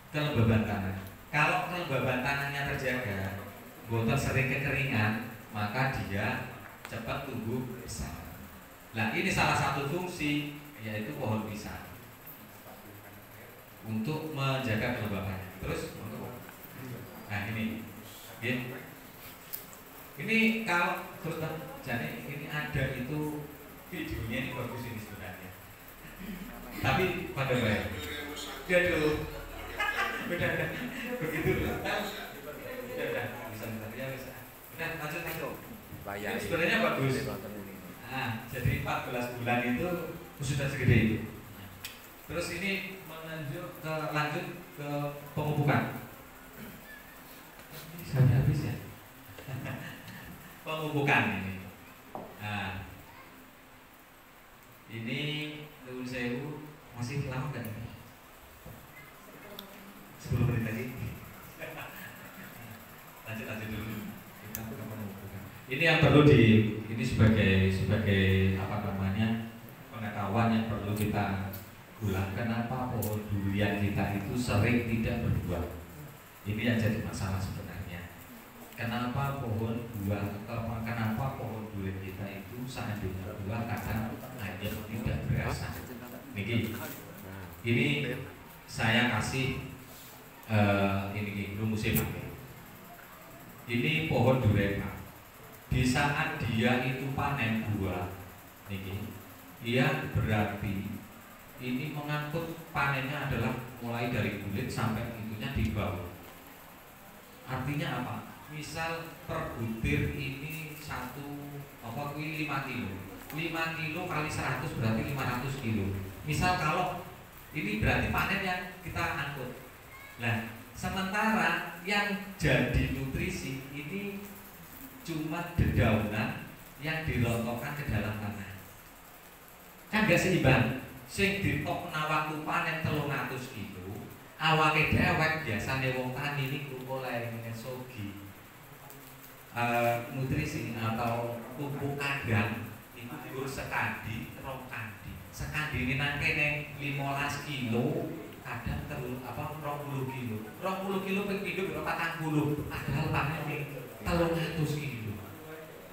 kelembaban tanah. Kalau kelembaban tanahnya terjaga, boten sering kekeringan, maka dia cepat tumbuh besar. Nah ini salah satu fungsi yaitu pohon pisang untuk menjaga kelembabannya. Terus ini kalau terus jadi ini ada itu videonya, ini bagus ini sebenarnya. Tapi pada baik. Dia dulu. Udah begitu loh. Udah bisa ya bisa. Udah lanjut. Ini sebenarnya bagus. Nah, jadi 14 bulan itu sudah segede itu. Terus ini lanjut ke pemupukan. Sampai habis ya. Pemupukan ini. Nah, ini nuwun sewu masih lama kan? 10 menit lagi. Lanjut dulu. Kita pemupukan. Ini yang perlu ini sebagai pengetahuan yang perlu kita ulang. Kenapa pohon durian kita itu sering tidak berbuah? Ini yang jadi masalah sebenarnya. Kenapa pohon durian kita itu seandainya berbuah kadang hanya tidak berasa. Ini saya kasih ini rumusnya Pak. Ini pohon durian Pak. Di saat dia itu panen buah, dia berarti ini mengangkut panennya adalah mulai dari kulit sampai itunya di bawah. Artinya apa? Misal per butir ini satu apa kuwi 5 kilo. 5 kilo kali 100 berarti 500 kilo. Misal kalau ini berarti panen yang kita angkut. Nah, sementara yang jadi nutrisi ini cuma dedaunan yang dirontokkan ke dalam tanah. Kan gak seimbang. Sing ditokna waktu panen 300 kilo, awake dhewek biasane wong tani niku oleh ngesogi nutrisi atau pupuk kandang itu gur sekandi, rong kandi. Sekandi ini nang kene 15 kilo, kadang 20 kilo. 20 kilo ping pindho kira 40. Padahal panen 300 kilo.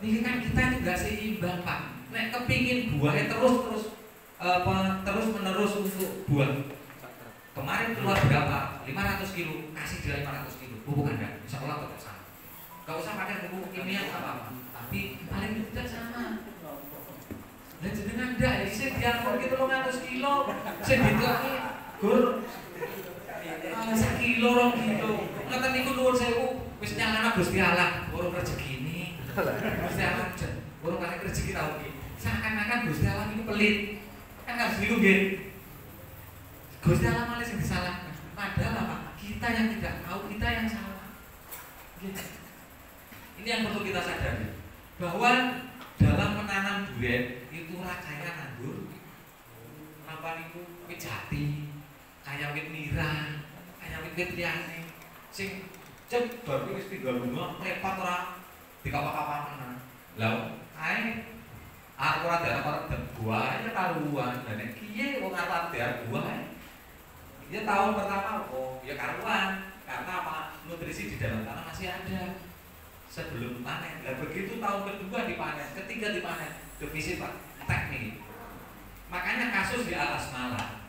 Ini kan kita itu gak seimbang, Pak. Nek kepingin buahnya terus menerus untuk buah. Kemarin keluar berapa? 500 kilo, kasih dia 500 kilo pupuk kandang. Insya Allah tetap sama. Gak usah pakai pupuk kimia apa-apa, tapi paling tidak sama. Dan jenengan ndak isih diangkut ki 300 kilo, sing dituki gur 1 kilo 2 kilo. Ngoten niku nuwun sewu, wis nyalana Gusti Allah, urung rezekine. Gusti Allah urung kali rezeki tau ki. Seakan-akan Gusti Allah niku pelit. Kan harus niku nggih. Gusti Allah malah sing disalahkan. Padahal apa? Kita yang tidak tahu, kita yang salah. Gitu. Ini yang perlu kita sadari, bahwa dalam menanam durian itu kayak anggur, apa itu wit jati, kayak wit nira, kayak wit liyane, sing cep baru wis tinggal lunga repot ora dikapa-kapaken. Lah ae aku ora darah buah aja karuan, dan kiye wong arep darah buah. Ya tahun pertama ya karuan, karena apa? Nutrisi di dalam tanah masih ada sebelum panen. Nah begitu tahun kedua dipanen, ketiga dipanen, defisit Pak, teknik. Makanya kasus di Alas Malang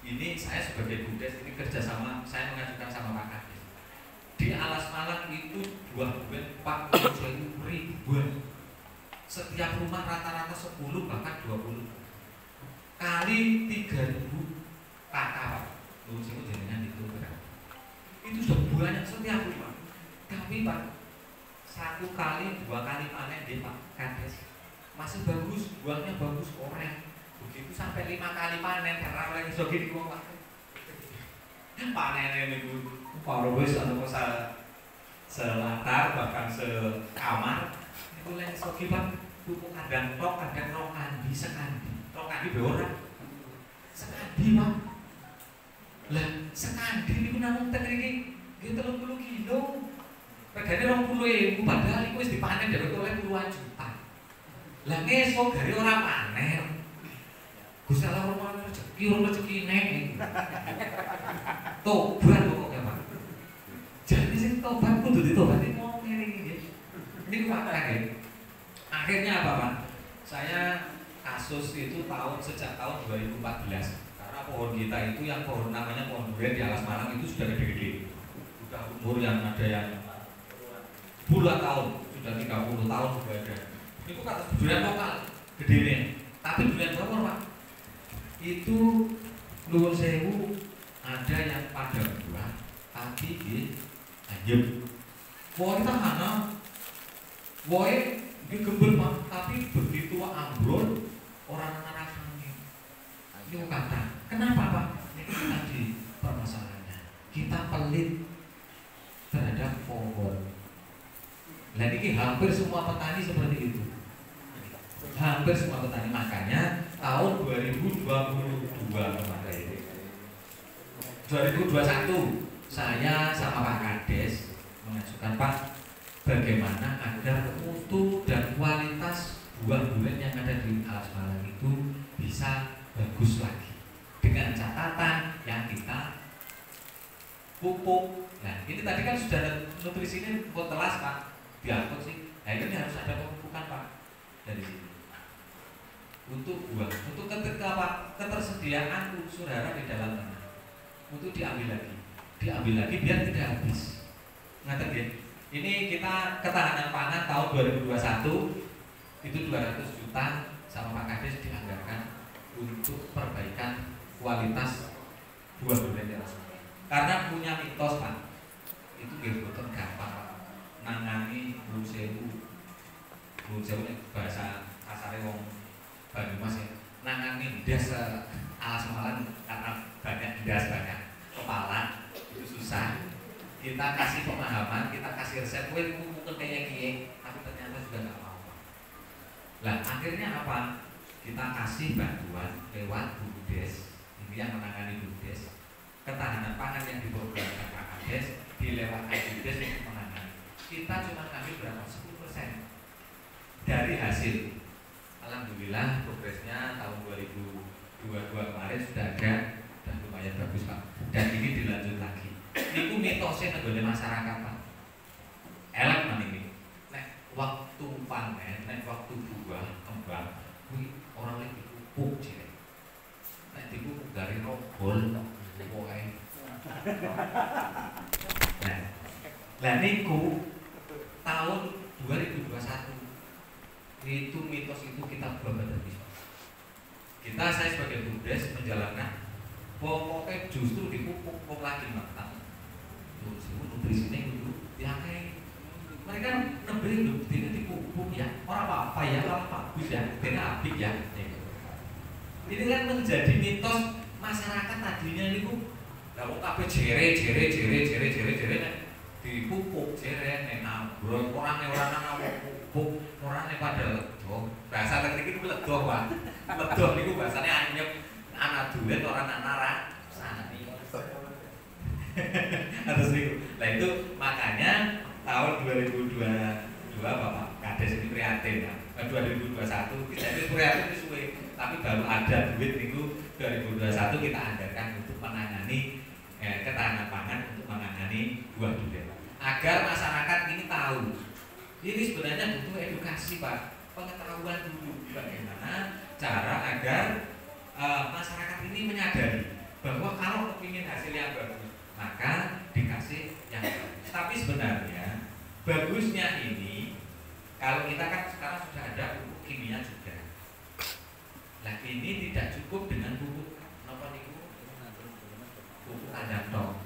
ini saya sebagai Budes ini kerjasama, saya mengajukan sama Pak Kadis. Di Alas Malang itu buah durian 40.000 ribuan. Setiap rumah rata-rata 10 bahkan 20 kali 3.000 kakak Pak. Lucu jenengan itu berapa? Itu sudah banyak setiap rumah. Tapi Pak, 1 kali 2 kali panen di Pak Kades masih bagus, buahnya bagus korek. Begitu sampai 5 kali panen karena oleh iso gini kok Pak. Panen niku kalau wis ana selatar bahkan sekamar niku lek iso ki Pak pupuk kandang tok kadang rong kandi sekandi. Rong kandi be ora. Sekandi Pak. Lah sekandi niku namung ten iki nggih 30 kilo. Regane 20.000 padahal iku wis dipanen dheweke oleh puluhan juta. Lah ngesuk gare ora panen. Gusti Allah ora rezeki nek. Tobat pokoknya Pak. Jadi sing tobat kudu ditobati wong ngene iki nggih. Niku fakta nggih. Akhirnya apa Pak? Saya kasus itu sejak tahun 2014. Pohon kita itu yang pohon namanya pohon durian di Alas Malang itu sudah gede-gede, sudah umur yang ada yang puluhan tahun, sudah 30 tahun sudah ada. Itu kata durian lokal, gede nih. Tapi durian berapa Pak? Itu nuwun sewu ada yang pada buah, tapi di anjem. Wah kita mana? Wah ini gembel Pak, tapi begitu ambrol orang rasanya. Ini kata. Kenapa Pak? Ini tadi permasalahannya. Kita pelit terhadap pohon. Nah ini hampir semua petani seperti itu. Hampir semua petani. Makanya tahun 2022 kemarin 2021 saya sama Pak Kades mengajukan Pak bagaimana agar mutu dan kualitas buah durian yang ada di Alas Malang itu bisa bagus lagi. Dengan catatan yang kita pupuk. Nah ini tadi kan sudah nutrisinya buat telas Pak, diangkut sih. Nah ini harus ada pemupukan Pak dari sini untuk buah, untuk ketika Pak ketersediaan unsur hara di dalam tanah untuk diambil lagi biar tidak habis. Ngerti ya? Ini kita ketahanan pangan tahun 2021 itu 200 juta sama Pak Kades dianggarkan untuk perbaikan kualitas buah durian yang rasanya. Karena punya mitos Pak, itu nggih boten gampang Pak. Nangani nuwun sewu bahasa kasare wong Banyumas ya. Nangani ndas alas malan karena banyak ndas banyak kepala itu susah. Kita kasih pemahaman, kita kasih resep, kowe mungkin kayak gini, tapi ternyata juga nggak mau. Lah akhirnya apa? Kita kasih bantuan lewat BUMDes, ini yang menangani BUMDes, ketahanan pangan yang diprogramkan Pak Kades, dilewat BUMDes untuk menangani. Kita cuma ngambil berapa? 10% dari hasil. Alhamdulillah progresnya tahun 2022 kemarin sudah ada dan lumayan bagus Pak. Dan ini dilanjut lagi. Itu mitosnya negara masyarakat Pak. Elek man ini. Nek waktu panen, nek waktu buah kembang, orang lagi pupuk sih. Nek dipupuk dari robbol, pokoknya. Nah niku tahun 2021 itu mitos itu kita buat habis. Saya sebagai BUMDes menjalankan pokoknya justru dipupuk lagi matang. Terus nutrisinya dulu diakai. Mereka nebeng dulu, tidak dipupuk ya. Orang apa ya, orang bagus ya, tidak habis ya. Ini kan menjadi mitos masyarakat tadinya itu. Lah kok kabeh jere dipupuk jere nek ambrol orang nang pupuk orangnya pada ledoh. Bahasa teknik itu ledoh Pak. Ledoh niku bahasane anyep anak duit orang anak sani. Terus niku. Lah itu makanya tahun 2022 Bapak Kades ini prihatin ya. 2021 kita ini prihatin itu suwe. Tapi baru ada duit niku 2021 kita anggarkan untuk menangani ketahanan pangan, untuk menangani buah durian. Agar masyarakat ini tahu. Ini sebenarnya butuh edukasi Pak, pengetahuan dulu bagaimana cara agar masyarakat ini menyadari bahwa kalau kepingin hasil yang bagus maka dikasih yang bagus. Tapi sebenarnya bagusnya ini kalau kita kan sekarang sudah ada pupuk kimia juga. Nah ini tidak cukup dengan pupuk apa nih pupuk kandang tok.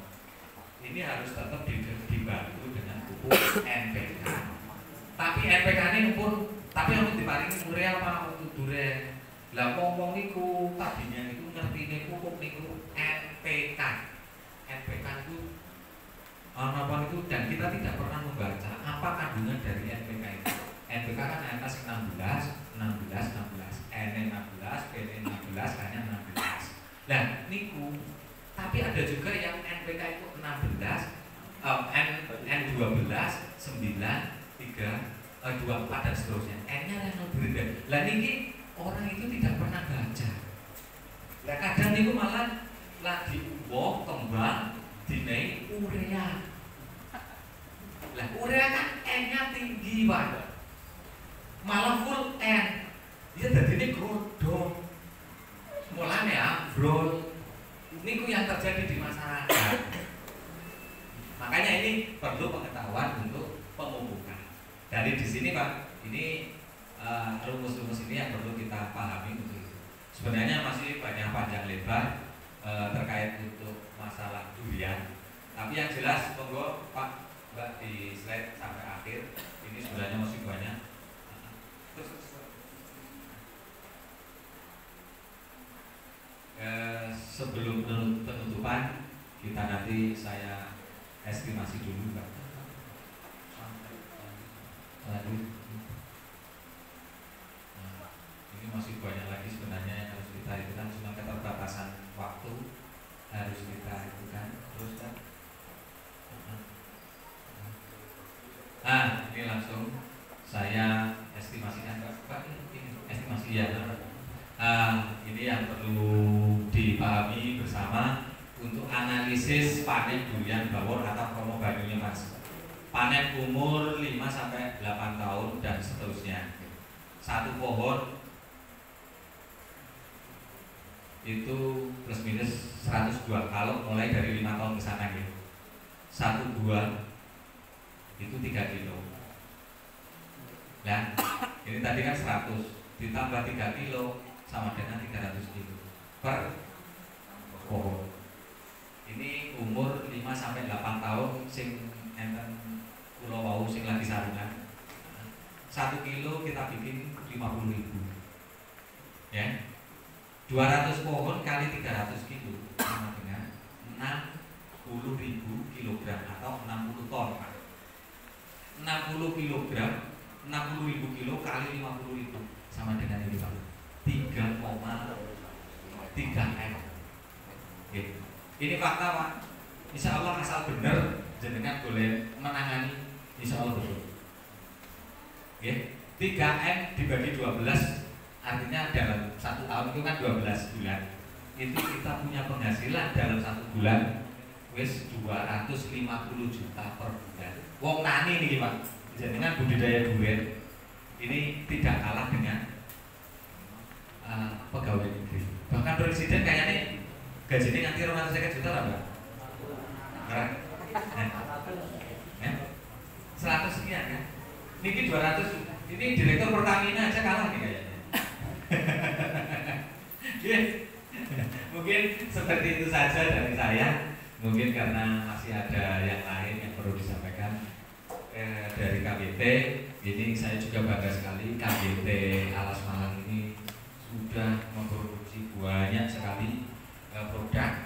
Ini harus tetap dibantu dengan pupuk NPK. Tapi NPK ini pun tapi harus diparingi urea apa untuk durian. Lah ngomong niku tadinya niku ngertine pupuk niku NPK. NPK itu apa itu dan kita tidak pernah membaca apa kandungan dari NPK itu. NPK kan atas 16, N16, PN16, hanya 16. Nah niku tapi ada juga yang NPK itu 16, N12, 9, 3, 24 dan seterusnya. N-nya yang lebih rendah. Lah niki orang itu tidak pernah baca. Lah kadang niku malah lagi uwoh kembang dinaik urea. Lah urea kan N-nya tinggi Pak. Malah full N. Ya dadine godhong. Mulane ambrol. Niku yang terjadi di masyarakat. Makanya ini perlu pengetahuan untuk pemupukan. Dari di sini Pak, ini rumus-rumus ini yang perlu kita pahami untuk itu. Sebenarnya masih banyak panjang lebar terkait untuk masalah durian. Tapi yang jelas, monggo Pak Mbak di slide sampai akhir. Ini sebenarnya masih banyak. Sebelum penutupan kita nanti saya estimasi dulu Pak. Lanjut. Nah, ini masih banyak lagi sebenarnya yang harus kita ikutan, cuma keterbatasan waktu harus kita ikutan terus Pak. Nah ini langsung saya estimasikan Pak. Ini estimasi ya. Ini yang perlu dipahami bersama untuk analisis panen durian bawor atau Romo Banyunya Mas. Panen umur 5 sampai 8 tahun dan seterusnya. Satu pohon itu plus minus 100 buah kalau mulai dari 5 tahun ke sana gitu. Satu buah itu 3 kilo. Nah, ini tadi kan 100 ditambah 3 kilo sama dengan 300 kilo per pohon. Ini umur 5 sampai 8 tahun sing enten kula wau sing lagi sarungan. 1 kilo kita bikin 50.000. Ya. 200 pohon kali 300 kilo sama dengan 60.000 kilogram atau 60 ton. 60 kilogram, 60.000 kilo kali 50.000 sama dengan ini Pak. 3,3 M. Gitu. Ini fakta Pak. Insya Allah asal benar jenengan boleh menangani, insya Allah betul. Ya, 3M dibagi 12 artinya dalam 1 tahun itu kan 12 bulan. Itu kita punya penghasilan dalam 1 bulan wis 250 juta per bulan. Wong tani nih Pak. Jenengan budidaya durian ini tidak kalah dengan pegawai negeri. Bahkan presiden kayaknya gajinya nanti 250 juta lah Mbak. 100 sekian kan. Niki 200. Ini direktur Pertamina aja kalah nih kayaknya. Mungkin seperti itu saja dari saya. Mungkin karena masih ada yang lain yang perlu disampaikan dari KBT. Ini saya juga bangga sekali KBT Alas Malang ini sudah memproduksi banyak sekali produk